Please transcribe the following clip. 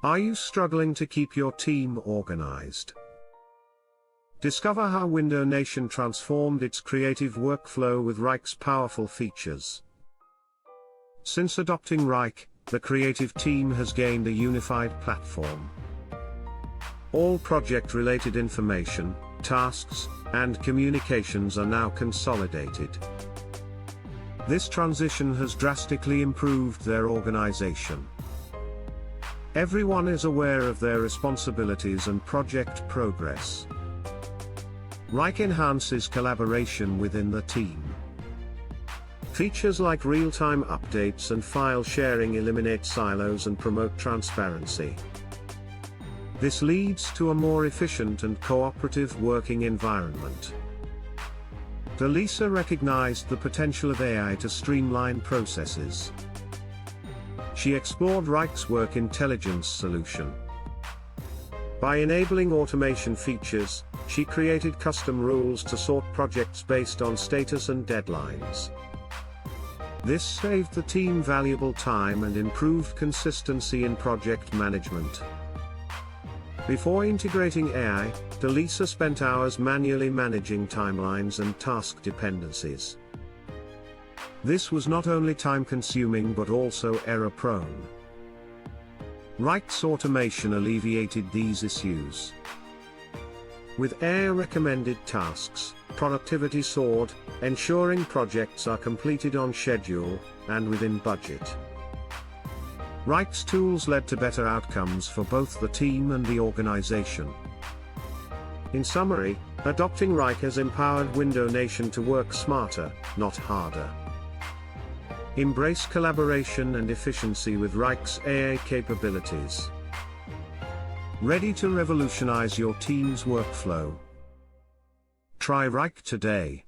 Are you struggling to keep your team organized? Discover how Window Nation transformed its creative workflow with Wrike's powerful features. Since adopting Wrike, the creative team has gained a unified platform. All project-related information, tasks, and communications are now consolidated. This transition has drastically improved their organization. Everyone is aware of their responsibilities and project progress. Wrike enhances collaboration within the team. Features like real-time updates and file sharing eliminate silos and promote transparency. This leads to a more efficient and cooperative working environment. De Lisa recognized the potential of AI to streamline processes. She explored Wrike's work intelligence solution. By enabling automation features, she created custom rules to sort projects based on status and deadlines. This saved the team valuable time and improved consistency in project management. Before integrating AI, De Lisa spent hours manually managing timelines and task dependencies. This was not only time-consuming but also error-prone. Wrike's automation alleviated these issues. With AI-recommended tasks, productivity soared, ensuring projects are completed on schedule and within budget. Wrike's tools led to better outcomes for both the team and the organization. In summary, adopting Wrike has empowered Window Nation to work smarter, not harder. Embrace collaboration and efficiency with Wrike's AI capabilities. Ready to revolutionize your team's workflow? Try Wrike today.